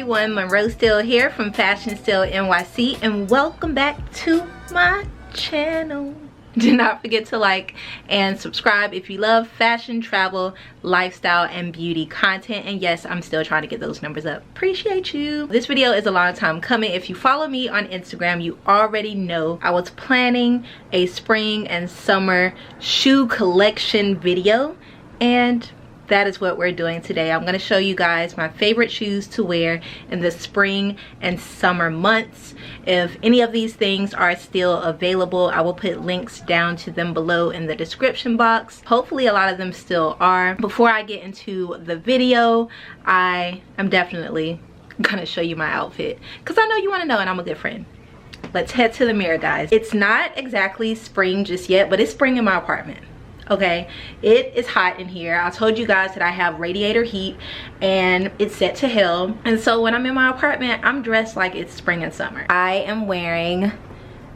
everyone, Monroe Steele here from Fashion Steele NYC, and welcome back to my channel. Do not forget to like and subscribe if you love fashion, travel, lifestyle, and beauty content. And yes, I'm still trying to get those numbers up. Appreciate you. This video is a long time coming. If you follow me on Instagram, you already know I was planning a spring and summer shoe collection video, and that is what we're doing today. I'm going to show you guys my favorite shoes to wear in the spring and summer months. If any of these things are still available, I will put links down to them below in the description box. Hopefully a lot of them still are. Before I get into the video, I am definitely going to show you my outfit because I know you want to know and I'm a good friend. Let's head to the mirror, guys. It's not exactly spring just yet, but it's spring in my apartment. Okay, it is hot in here. I told you guys that I have radiator heat and it's set to hell, and so when I'm in my apartment, I'm dressed like it's spring and summer. I am wearing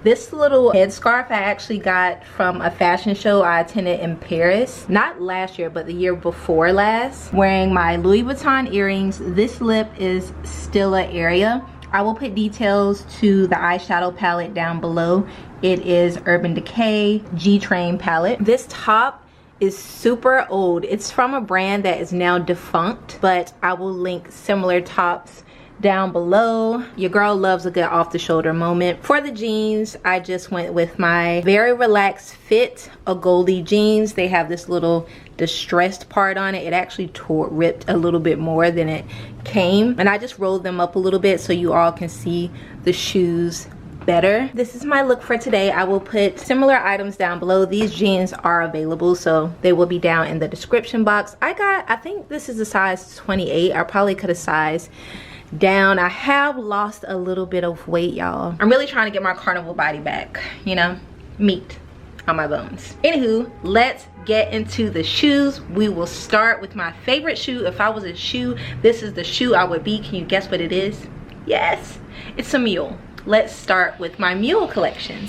this little headscarf I actually got from a fashion show I attended in Paris, not last year but the year before last. Wearing my Louis Vuitton earrings. This lip is Stilla Area. I will put details to the eyeshadow palette down below. It is Urban Decay G-Train palette. This top is super old. It's from a brand that is now defunct, but I will link similar tops down below. Your girl loves a good off-the-shoulder moment. For the jeans, I just went with my very relaxed fit, a Goldie jeans. They have this little distressed part on it. It actually ripped a little bit more than it came, and I just rolled them up a little bit so you all can see the shoes better. This is my look for today. I will put similar items down below. These jeans are available, so they will be down in the description box. I think this is a size 28. I probably could have sized down. I have lost a little bit of weight, y'all. I'm really trying to get my carnival body back, you know, meat on my bones. Anywho, let's get into the shoes. We will start with my favorite shoe. If I was a shoe, this is the shoe I would be. Can you guess what it is? Yes, it's a mule. Let's start with my mule collection.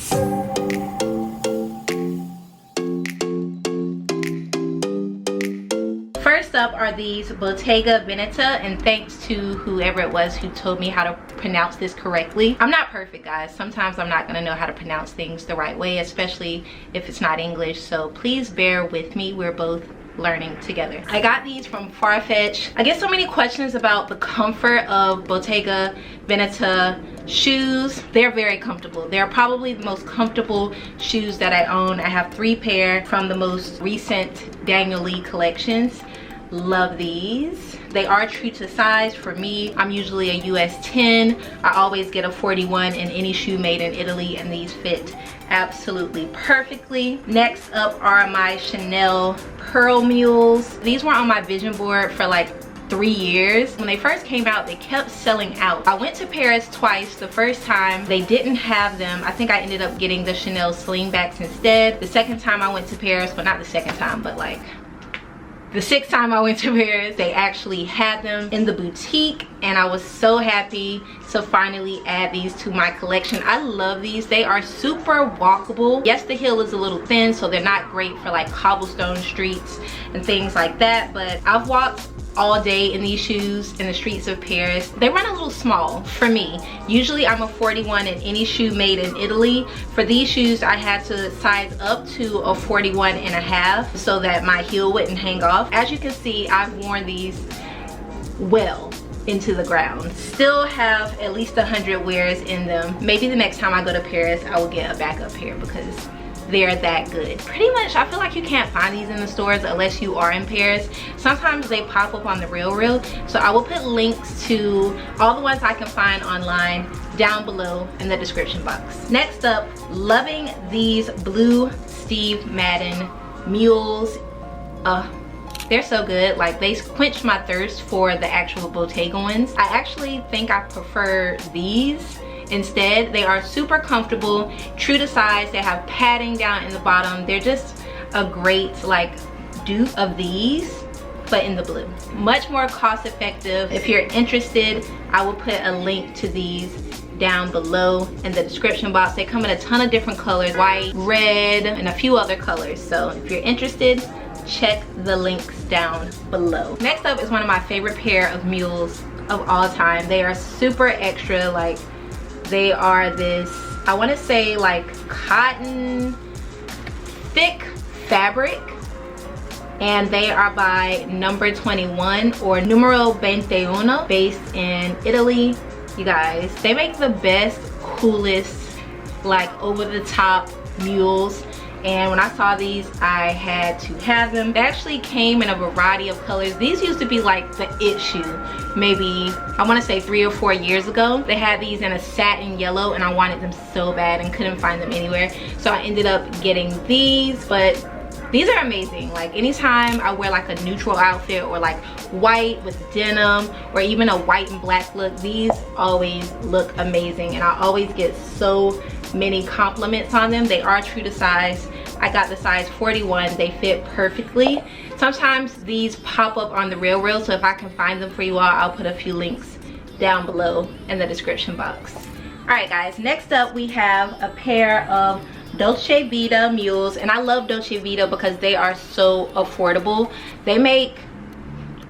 First up are these Bottega Veneta, and thanks to whoever it was who told me how to pronounce this correctly. I'm not perfect, guys. Sometimes I'm not gonna know how to pronounce things the right way, especially if it's not English, so please bear with me. We're both learning together. I got these from Farfetch. I get so many questions about the comfort of Bottega Veneta shoes. They're very comfortable. They're probably the most comfortable shoes that I own. I have 3 pair from the most recent Daniel Lee collections. Love these. They are true to size for me. I'm usually a US 10. I always get a 41 in any shoe made in Italy, and these fit absolutely perfectly. Next up are my Chanel Pearl Mules. These were on my vision board for like 3 years. When they first came out, they kept selling out. I went to Paris twice. The first time they didn't have them. I think I ended up getting the Chanel slingbacks instead. The second time I went to Paris, well, not the second time, but like the 6th time I went to Paris, they actually had them in the boutique, and I was so happy to finally add these to my collection. I love these. They are super walkable. Yes, the heel is a little thin, so they're not great for like cobblestone streets and things like that, but I've walked all day in these shoes in the streets of Paris. They run a little small for me. Usually I'm a 41 in any shoe made in Italy. For these shoes, I had to size up to a 41 and a half so that my heel wouldn't hang off. As you can see, I've worn these well into the ground. Still have at least 100 wears in them. Maybe the next time I go to Paris, I will get a backup pair because they're that good. Pretty much, I feel like you can't find these in the stores unless you are in Paris. Sometimes they pop up on the real, so I will put links to all the ones I can find online down below in the description box. Next up, loving these blue Steve Madden Mules. They're so good. Like, they quench my thirst for the actual Bottega ones. I actually think I prefer these instead. They are super comfortable, true to size. They have padding down in the bottom. They're just a great like dupe of these, but in the blue. Much more cost effective. If you're interested, I will put a link to these down below in the description box. They come in a ton of different colors, white, red, and a few other colors. So if you're interested, check the links down below. Next up is one of my favorite pair of mules of all time. They are super extra. Like, they are this, I want to say like cotton thick fabric, and they are by Number 21 or Numero 21, based in Italy. You guys, they make the best, coolest, like over the top mules. And when I saw these, I had to have them. They actually came in a variety of colors. These used to be like the it shoe, maybe, I want to say 3 or 4 years ago. They had these in a satin yellow, and I wanted them so bad and couldn't find them anywhere. So I ended up getting these, but these are amazing. Like, anytime I wear like a neutral outfit or like white with denim or even a white and black look, these always look amazing, and I always get so many compliments on them. They are true to size. I got the size 41. They fit perfectly. Sometimes these pop up on the real, so if I can find them for you all, I'll put a few links down below in the description box. All right guys, next up we have a pair of Dolce Vita mules, and I love Dolce Vita because they are so affordable. They make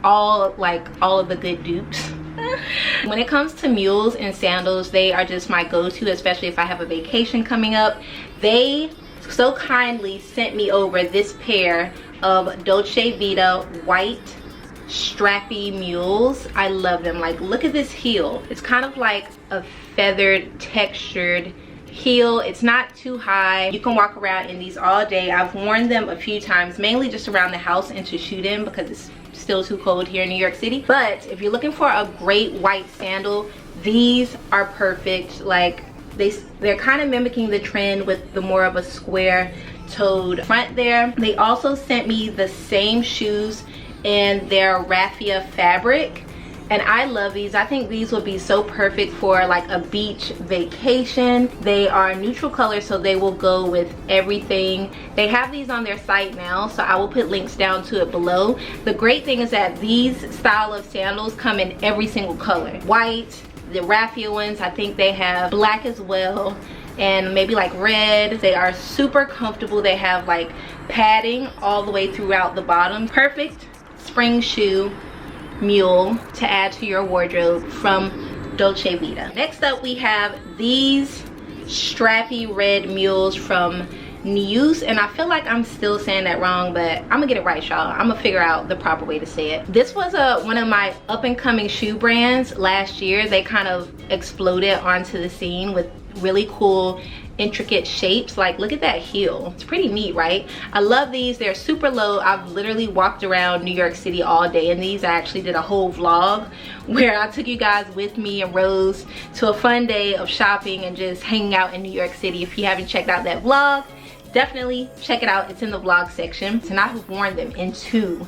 all of the good dupes. When it comes to mules and sandals, they are just my go-to, especially if I have a vacation coming up. They so kindly sent me over this pair of Dolce Vita white strappy mules. I love them. Like, look at this heel. It's kind of like a feathered textured heel. It's not too high. You can walk around in these all day. I've worn them a few times, mainly just around the house and to shoot in because it's still too cold here in New York City. But if you're looking for a great white sandal, these are perfect. Like, they're kind of mimicking the trend with the more of a square toed front there. They also sent me the same shoes in their raffia fabric, and I love these. I think these would be so perfect for like a beach vacation. They are neutral colors, so they will go with everything. They have these on their site now, so I will put links down to it below. The great thing is that these style of sandals come in every single color. White, the raffia ones, I think they have black as well, and maybe like red. They are super comfortable. They have like padding all the way throughout the bottom. Perfect spring shoe mule to add to your wardrobe from Dolce Vita. Next up we have these strappy red mules from News, and I feel like I'm still saying that wrong, but I'm gonna get it right, y'all. I'm gonna figure out the proper way to say it. This was one of my up and coming shoe brands last year. They kind of exploded onto the scene with really cool intricate shapes. Like, look at that heel. It's pretty neat, right? I love these. They're super low. I've literally walked around New York City all day in these. I actually did a whole vlog where I took you guys with me and Rose to a fun day of shopping and just hanging out in New York City. If you haven't checked out that vlog, definitely check it out. It's in the vlog section. And I have worn them into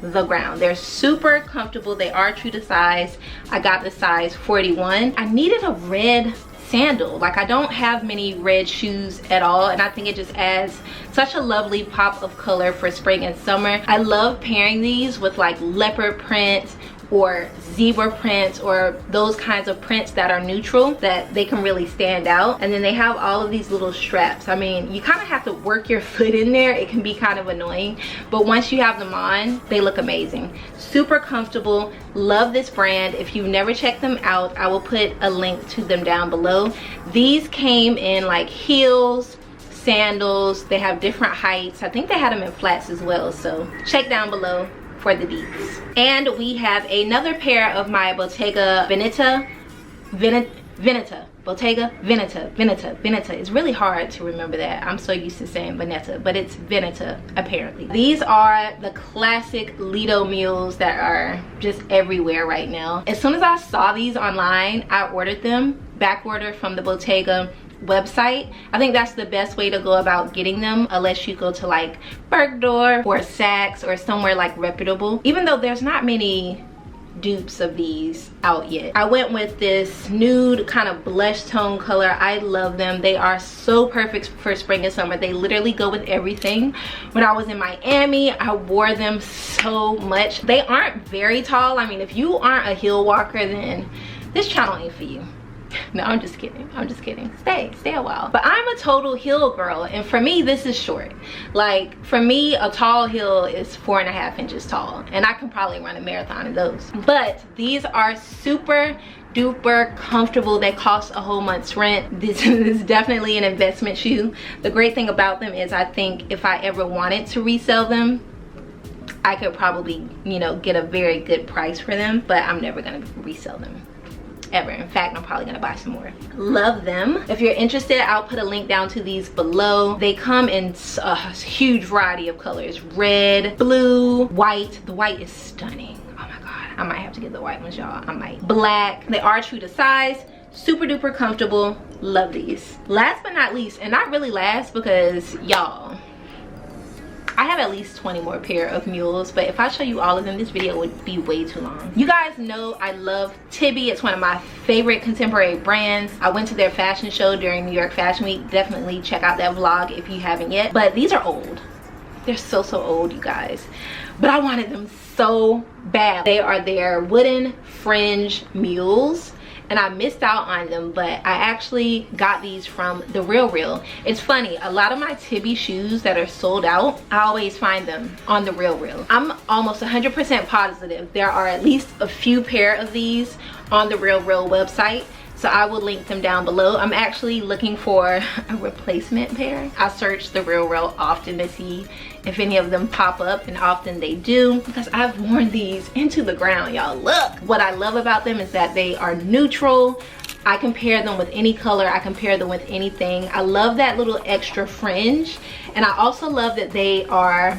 the ground. They're super comfortable. They are true to size. I got the size 41. I needed a red sandal. Like, I don't have many red shoes at all, and I think it just adds such a lovely pop of color for spring and summer. I love pairing these with like leopard print or zebra prints or those kinds of prints that are neutral, that they can really stand out. And then they have all of these little straps. I mean, you kind of have to work your foot in there. It can be kind of annoying, but once you have them on, they look amazing. Super comfortable. Love this brand. If you've never checked them out, I will put a link to them down below. These came in like heels, sandals. They have different heights. I think they had them in flats as well, so check down below for the deets. And we have another pair of my Bottega Veneta. Bottega Veneta. It's really hard to remember that. I'm so used to saying Veneta, but it's Veneta apparently. These are the classic Lido mules that are just everywhere right now. As soon as I saw these online, I ordered them, back order from the Bottega website. I think that's the best way to go about getting them, unless you go to like Bergdorf or Saks or somewhere like reputable, even though there's not many dupes of these out yet. I went with this nude kind of blush tone color. I love them. They are so perfect for spring and summer. They literally go with everything. When I was in Miami, I wore them so much. They aren't very tall. I mean, if you aren't a heel walker, then this channel ain't for you. No, I'm just kidding. I'm just kidding. Stay a while. But I'm a total heel girl, and for me, this is short. Like, for me, a tall heel is 4.5 inches tall, and I can probably run a marathon in those. But these are super duper comfortable. They cost a whole month's rent. This is definitely an investment shoe. The great thing about them is I think if I ever wanted to resell them, I could probably, you know, get a very good price for them, but I'm never gonna resell them. Ever. In fact, I'm probably gonna buy some more. Love them. If you're interested, I'll put a link down to these below. They come in a huge variety of colors: red, blue, white. The white is stunning. Oh my god, I might have to get the white ones, y'all. I might. Black. They are true to size. Super duper comfortable. Love these. Last but not least, and not really last, because y'all, I have at least 20 more pair of mules, but if I show you all of them, this video would be way too long. You guys know I love Tibby. It's one of my favorite contemporary brands. I went to their fashion show during New York Fashion Week. Definitely check out that vlog if you haven't yet. But these are old. They're so old, you guys. But I wanted them so bad. They are their wooden fringe mules, and I missed out on them, but I actually got these from the Real. It's funny, a lot of my Tibby shoes that are sold out, I always find them on the Real. I'm almost 100% positive there are at least a few pair of these on the Real website, so I will link them down below. I'm actually looking for a replacement pair. I search the Real often to see if any of them pop up, and often they do, because I've worn these into the ground, y'all. Look, what I love about them is that they are neutral. I can pair them with any color. I can pair them with anything. I love that little extra fringe, and I also love that they are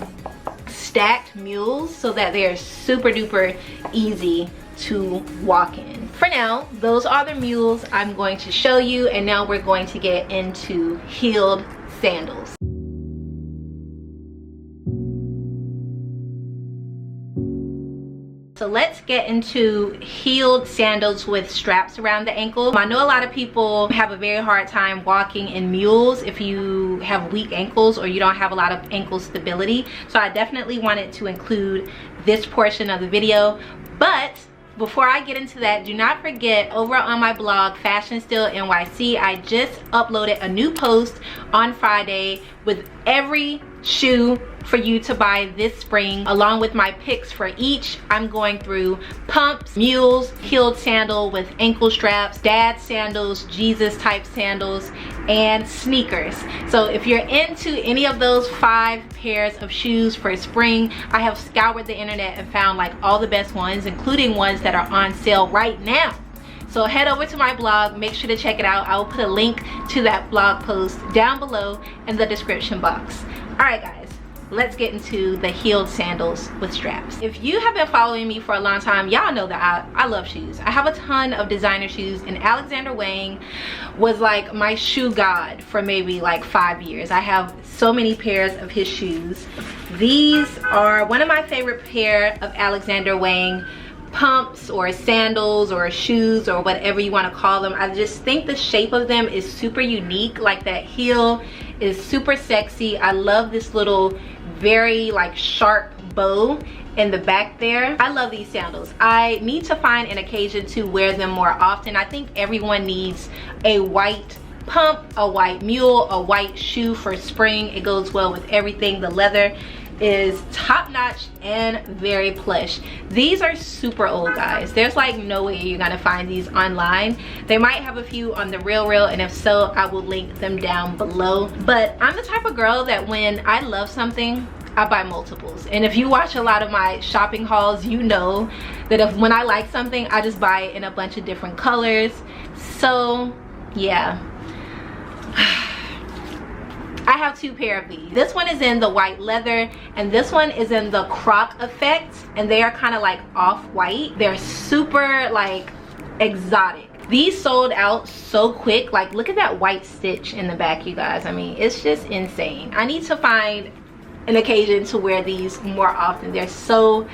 stacked mules, so that they are super duper easy to walk in. For now, those are the mules I'm going to show you, and now we're going to get into heeled sandals. So let's get into heeled sandals with straps around the ankle. I know a lot of people have a very hard time walking in mules if you have weak ankles or you don't have a lot of ankle stability. So I definitely wanted to include this portion of the video. But before I get into that, do not forget, over on my blog, Fashion Steele NYC, I just uploaded a new post on Friday with every shoe for you to buy this spring, along with my picks for each. I'm going through pumps, mules, heeled sandal with ankle straps, dad sandals, Jesus type sandals, and sneakers. So if you're into any of those 5 pairs of shoes for spring, I have scoured the internet and found like all the best ones, including ones that are on sale right now. So head over to my blog, make sure to check it out. I will put a link to that blog post down below in the description box. All right guys, let's get into the heeled sandals with straps. If you have been following me for a long time, y'all know that I love shoes. I have a ton of designer shoes, and Alexander Wang was like my shoe god for maybe like 5 years. I have so many pairs of his shoes. These are one of my favorite pair of Alexander Wang pumps or sandals or shoes or whatever you want to call them. I just think the shape of them is super unique. Like, that heel is super sexy. I love this little very like sharp bow in the back there. I love these sandals. I need to find an occasion to wear them more often. I think everyone needs a white pump, a white mule, a white shoe for spring. It goes well with everything. The leather is top notch and very plush. These are super old, guys. There's like no way you're gonna find these online. They might have a few on the Real, and if so, I will link them down below. But I'm the type of girl that when I love something, I buy multiples. And if you watch a lot of my shopping hauls, you know that when I like something, I just buy it in a bunch of different colors. So yeah, I have 2 pair of these. This one is in the white leather, and this one is in the croc effect, and they are kind of like off-white. They're super like exotic. These sold out so quick. Like, look at that white stitch in the back, you guys. I mean, it's just insane. I need to find an occasion to wear these more often. They're so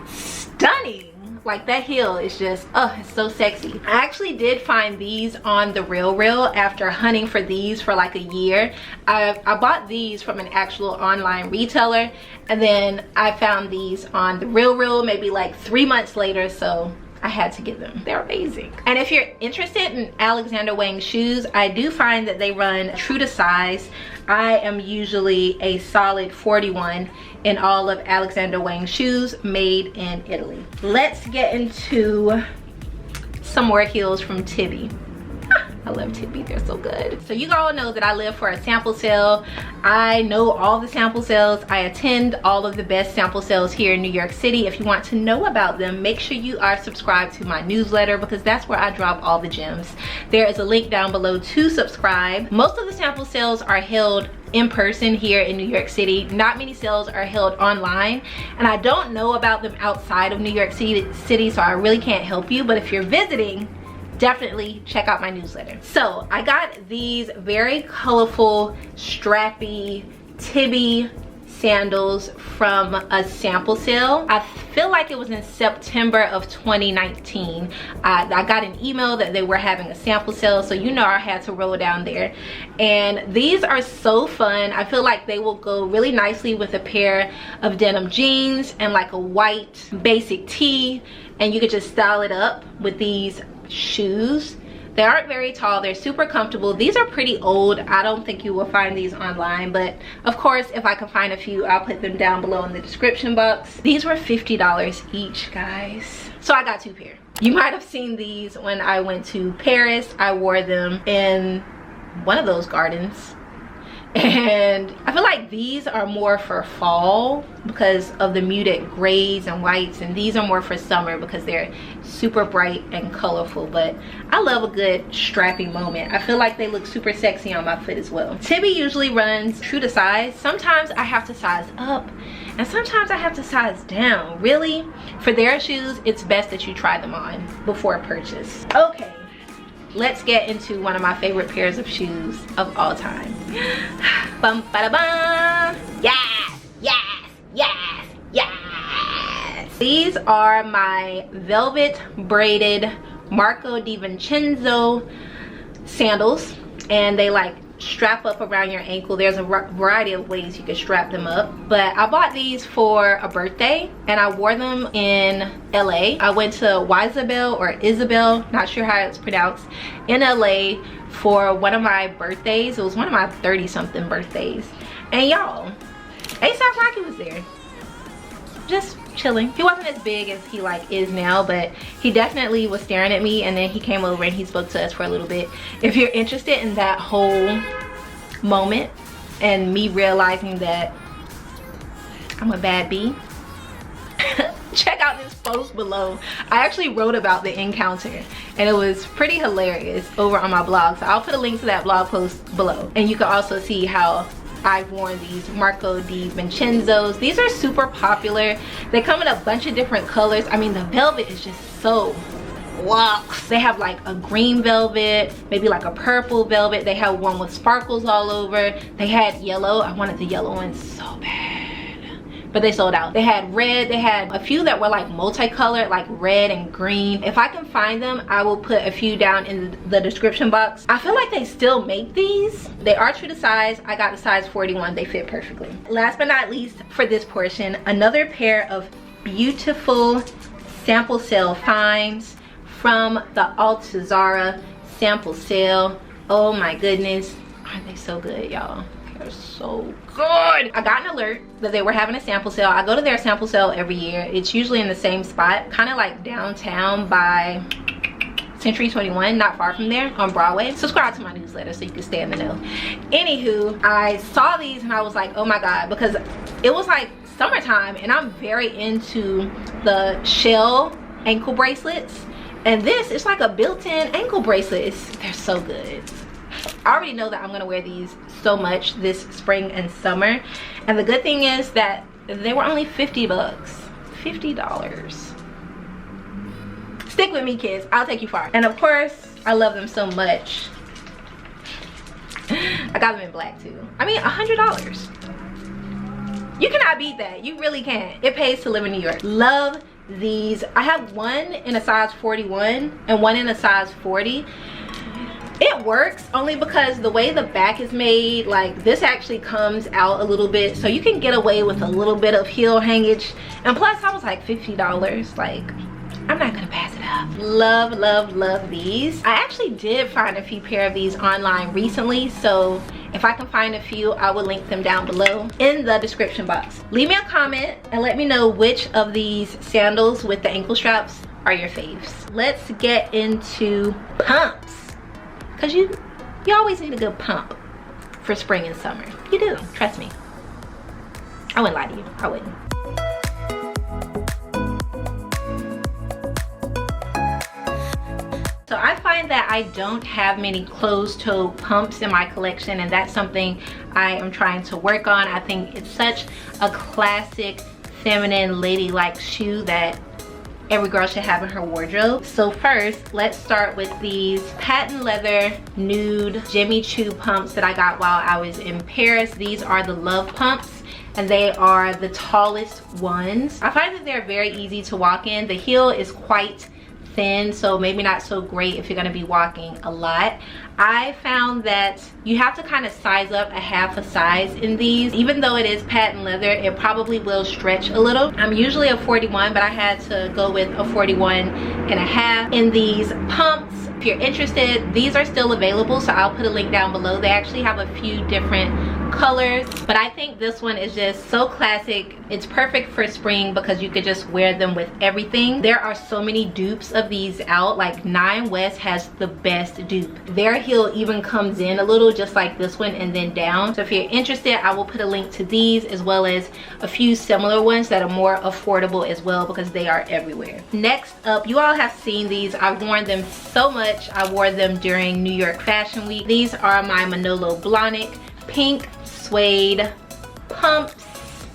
stunning. Like, that heel is just, oh, it's so sexy. I actually did find these on the Real after hunting for these for like a year. I bought these from an actual online retailer, and then I found these on the Real maybe like 3 months later. So I had to get them. They're amazing. And if you're interested in Alexander Wang shoes, I do find that they run true to size. I am usually a solid 41 in all of Alexander Wang shoes made in Italy. Let's get into some more heels from Tibby. I love Tibby, they're so good. So you all know that I live for a sample sale. I know all the sample sales. I attend all of the best sample sales here in New York City. If you want to know about them, make sure you are subscribed to my newsletter, because that's where I drop all the gems. There is a link down below to subscribe. Most of the sample sales are held in person here in New York City. Not many sales are held online, and I don't know about them outside of New York City, so I really can't help you. But if you're visiting, definitely check out my newsletter. So I got these very colorful, strappy Tibby sandals from a sample sale. I feel like it was in September of 2019. I got an email that they were having a sample sale, so you know I had to roll down there. And these are so fun. I feel like they will go really nicely with a pair of denim jeans and like a white basic tee, and you could just style it up with these shoes. They aren't very tall, they're super comfortable. These are pretty old. I don't think you will find these online, but of course if I can find a few, I'll put them down below in the description box. These were $50 each, guys, so I got 2 pair. You might have seen these when I went to Paris. I wore them in one of those gardens, and I feel like these are more for fall because of the muted grays and whites, and these are more for summer because they're super bright and colorful. But I love a good strapping moment. I feel like they look super sexy on my foot as well. Tibby usually runs true to size. Sometimes I have to size up and sometimes I have to size down. Really, for their shoes, it's best that you try them on before purchase. Okay, let's get into one of my favorite pairs of shoes of all time. Bum ba da bum. Yes, yes, yes, yes. These are my velvet braided Marco di Vincenzo sandals, and they like strap up around your ankle. There's a variety of ways you can strap them up, but I bought these for a birthday and I wore them in LA. I went to Isabel, not sure how it's pronounced, in LA for one of my birthdays. It was one of my 30-something birthdays, and y'all, A$AP Rocky was there, just chilling. He wasn't as big as he like is now, but he definitely was staring at me, and then he came over and he spoke to us for a little bit. If you're interested in that whole moment and me realizing that I'm a bad bee, check out this post below. I actually wrote about the encounter and it was pretty hilarious over on my blog, so I'll put a link to that blog post below, and you can also see how I've worn these Marco di Vincenzos. These are super popular. They come in a bunch of different colors. I mean, the velvet is just so luxe. They have like a green velvet, maybe like a purple velvet. They have one with sparkles all over. They had yellow. I wanted the yellow one so bad, but they sold out. They had red. They had a few that were like multicolored, like red and green. If I can find them, I will put a few down in the description box. I feel like they still make these. They are true to size. I got the size 41. They fit perfectly. Last but not least, for this portion, another pair of beautiful sample sale finds from the Altuzarra sample sale. Oh my goodness, aren't they so good, y'all? They're so good. I got an alert that they were having a sample sale. I go to their sample sale every year. It's usually in the same spot, kind of like downtown by Century 21, not far from there on Broadway. Subscribe to my newsletter so you can stay in the know. Anywho, I saw these and I was like, oh my god, because it was like summertime and I'm very into the shell ankle bracelets, and this is like a built-in ankle bracelet. They're so good. I already know that I'm gonna wear these so much this spring and summer, and the good thing is that they were only 50 bucks. $50. Stick with me, kids, I'll take you far. And of course, I love them so much, I got them in black too. I mean, $100. You cannot beat that. You really can't. It pays to live in New York. Love these. I have one in a size 41 and one in a size 40. It works only because the way the back is made, like this actually comes out a little bit, so you can get away with a little bit of heel hangage. And plus I was like $50, like I'm not gonna pass it up. Love, love, love these. I actually did find a few pair of these online recently, so if I can find a few, I will link them down below in the description box. Leave me a comment and let me know which of these sandals with the ankle straps are your faves. Let's get into pumps, because you always need a good pump for spring and summer. You do, trust me. I wouldn't lie to you, I wouldn't. So I find that I don't have many closed-toe pumps in my collection, and that's something I am trying to work on. I think it's such a classic, feminine, ladylike shoe that every girl should have in her wardrobe. So first, let's start with these patent leather nude Jimmy Choo pumps that I got while I was in Paris. These are the Love pumps, and they are the tallest ones. I find that they're very easy to walk in. The heel is quite thin, so maybe not so great if you're going to be walking a lot. I found that you have to kind of size up a half a size in these. Even though it is patent leather, it probably will stretch a little. I'm usually a 41, but I had to go with a 41.5 in these pumps. If you're interested, these are still available, so I'll put a link down below. They actually have a few different colors, but I think this one is just so classic. It's perfect for spring because you could just wear them with everything. There are so many dupes of these out. Like Nine West has the best dupe. Their heel even comes in a little, just like this one, and then down. So if you're interested, I will put a link to these as well as a few similar ones that are more affordable as well, because they are everywhere. Next up, you all have seen these. I've worn them so much. I wore them during New York Fashion Week. These are my Manolo Blahnik pink suede pumps,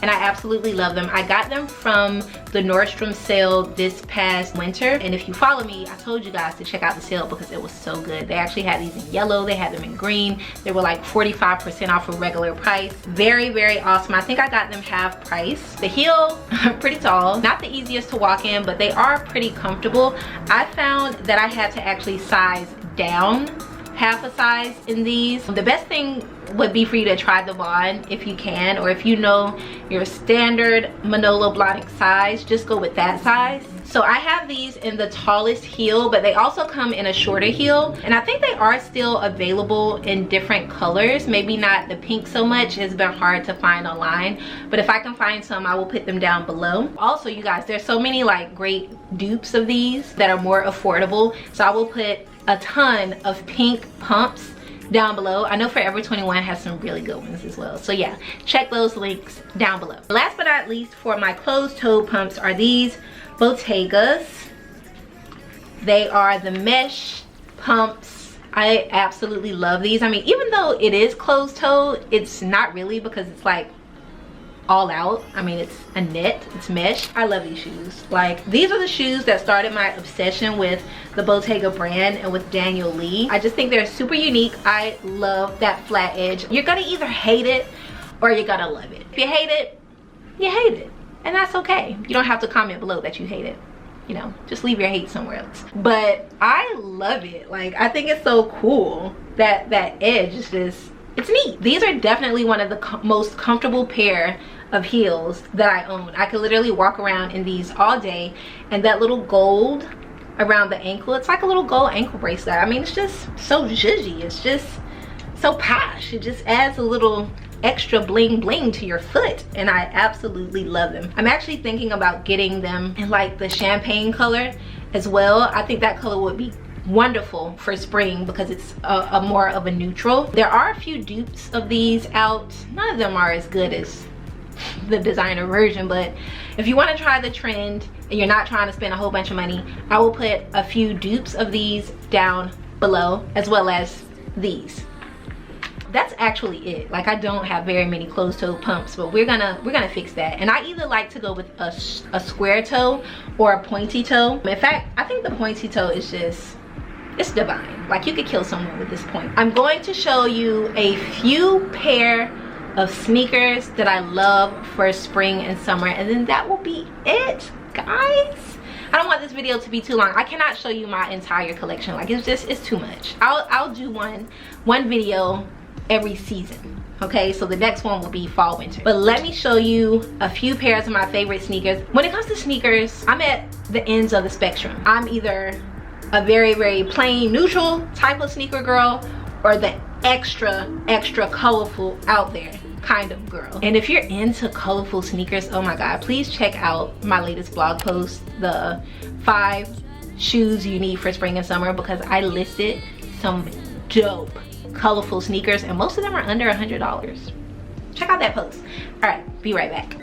and I absolutely love them. I got them from the Nordstrom sale this past winter, and if you follow me, I told you guys to check out the sale because it was so good. They actually had these in yellow, they had them in green. They were like 45% off of regular price. Very, very awesome. I think I got them half price. The heel, pretty tall, not the easiest to walk in, but they are pretty comfortable. I found that I had to actually size down half a size in these. The best thing would be for you to try them on if you can, or if you know your standard Manolo Blahnik size, just go with that size. So I have these in the tallest heel, but they also come in a shorter heel, and I think they are still available in different colors. Maybe not the pink so much, it's been hard to find online, but if I can find some, I will put them down below. Also, you guys, there's so many like great dupes of these that are more affordable, so I will put a ton of pink pumps down below. I know Forever 21 has some really good ones as well, so yeah, check those links down below. Last but not least, for my closed toe pumps are these Bottegas. They are the mesh pumps. I absolutely love these. I mean, even though it is closed toe, it's not really, because it's like all out. I mean, it's a net, it's mesh. I love these shoes. Like, these are the shoes that started my obsession with the Bottega brand and with Daniel Lee. I just think they're super unique. I love that flat edge. You're gonna either hate it or you're gonna love it. If you hate it, you hate it, and that's okay. You don't have to comment below that you hate it. You know, just leave your hate somewhere else. But I love it. Like, I think it's so cool that that edge is just, it's neat. These are definitely one of the most comfortable pair of heels that I own. I could literally walk around in these all day, and that little gold around the ankle, it's like a little gold ankle bracelet. I mean, it's just so zhuzhy. It's just so posh. It just adds a little extra bling bling to your foot, and I absolutely love them. I'm actually thinking about getting them in like the champagne color as well. I think that color would be wonderful for spring because it's a more of a neutral. There are a few dupes of these out. None of them are as good as the designer version, but if you want to try the trend and you're not trying to spend a whole bunch of money, I will put a few dupes of these down below, as well as these. That's actually it. Like, I don't have very many closed toe pumps, but we're gonna fix that. And I either like to go with a square toe or a pointy toe. In fact, I think the pointy toe is just, it's divine. Like, you could kill someone with this point. I'm going to show you a few pair of sneakers that I love for spring and summer, and then that will be it, guys. I don't want this video to be too long. I cannot show you my entire collection. Like, it's too much. I'll do one video every season, okay? So the next one will be fall winter. But let me show you a few pairs of my favorite sneakers. When it comes to sneakers, I'm at the ends of the spectrum. I'm either a very plain neutral type of sneaker girl, or the extra colorful out there kind of girl. And if you're into colorful sneakers, oh my god, please check out my latest blog post, the 5 shoes you need for spring and summer, because I listed some dope colorful sneakers and most of them are under $100. Check out that post. All right, be right back.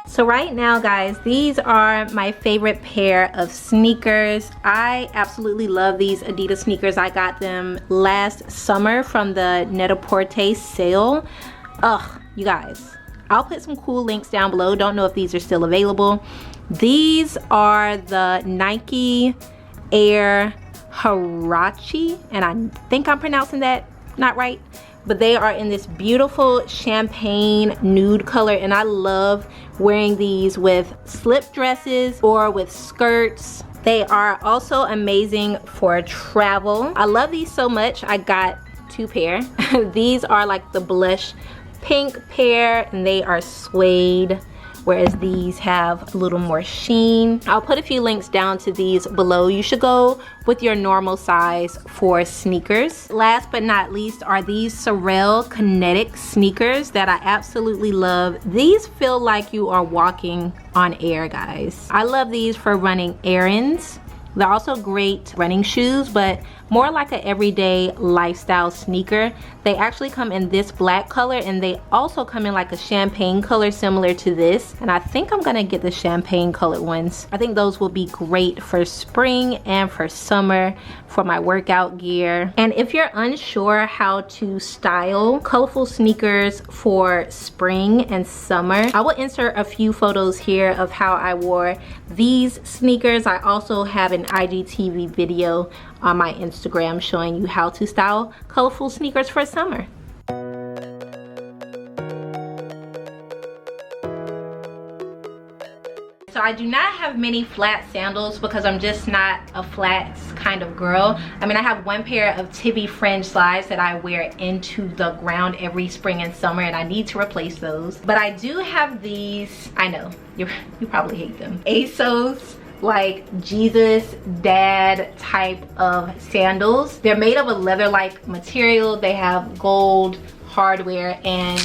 So right now, guys, these are my favorite pair of sneakers. I absolutely love these Adidas sneakers. I got them last summer from the Net-a-Porter sale. Ugh, you guys, I'll put some cool links down below. Don't know if these are still available. These are the Nike Air Huarache, and I think I'm pronouncing that not right, but they are in this beautiful champagne nude color, and I love wearing these with slip dresses or with skirts. They are also amazing for travel. I love these so much. I got 2 pair. These are like the blush pink pair, and they are suede, whereas these have a little more sheen. I'll put a few links down to these below. You should go with your normal size for sneakers. Last but not least are these Sorel Kinetic sneakers that I absolutely love. These feel like you are walking on air, guys. I love these for running errands. They're also great running shoes, but more like an everyday lifestyle sneaker. They actually come in this black color, and they also come in like a champagne color similar to this. And I think I'm gonna get the champagne colored ones. I think those will be great for spring and for summer for my workout gear. And if you're unsure how to style colorful sneakers for spring and summer, I will insert a few photos here of how I wore these sneakers. I also have an IGTV video on my Instagram showing you how to style colorful sneakers for summer. So I do not have many flat sandals because I'm just not a flats kind of girl. I mean, I have 1 pair of Tibby fringe slides that I wear into the ground every spring and summer, and I need to replace those. But I do have these, I know, you probably hate them, ASOS like Jesus Dad type of sandals. They're made of a leather-like material. They have gold hardware and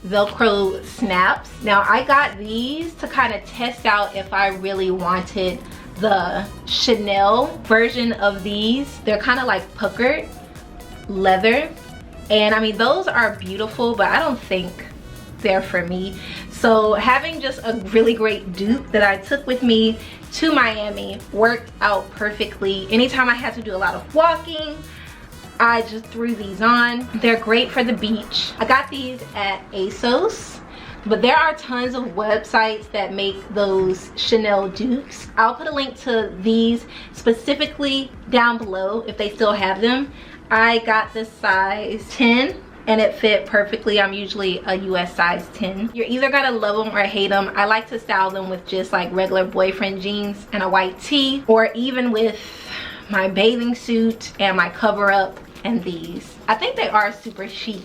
Velcro snaps. Now I got these to kind of test out if I really wanted the Chanel version of these. They're kind of like puckered leather, and I mean, those are beautiful, but I don't think they're for me. So having just a really great dupe that I took with me to Miami worked out perfectly. Anytime I had to do a lot of walking, I just threw these on. They're great for the beach. I got these at ASOS, but there are tons of websites that make those Chanel dupes. I'll put a link to these specifically down below if they still have them. I got the size 10 and it fit perfectly. I'm usually a US size 10. You're either gonna love them or hate them. I like to style them with just like regular boyfriend jeans and a white tee, or even with my bathing suit and my cover up and these. I think they are super chic,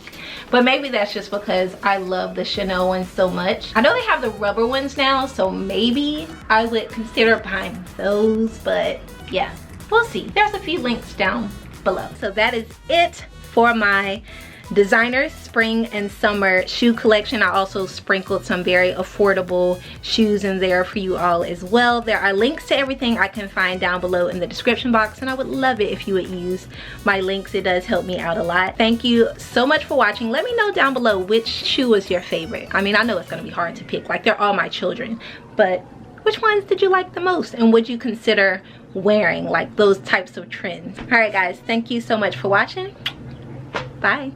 but maybe that's just because I love the Chanel ones so much. I know they have the rubber ones now, so maybe I would consider buying those, but yeah, we'll see. There's a few links down below. So that is it for my designer spring and summer shoe collection. I also sprinkled some very affordable shoes in there for you all as well. There are links to everything I can find down below in the description box, and I would love it if you would use my links. It does help me out a lot. Thank you so much for watching. Let me know down below which shoe was your favorite. I mean, I know it's gonna be hard to pick, like they're all my children, but which ones did you like the most, and would you consider wearing like those types of trends? All right guys, thank you so much for watching. Bye.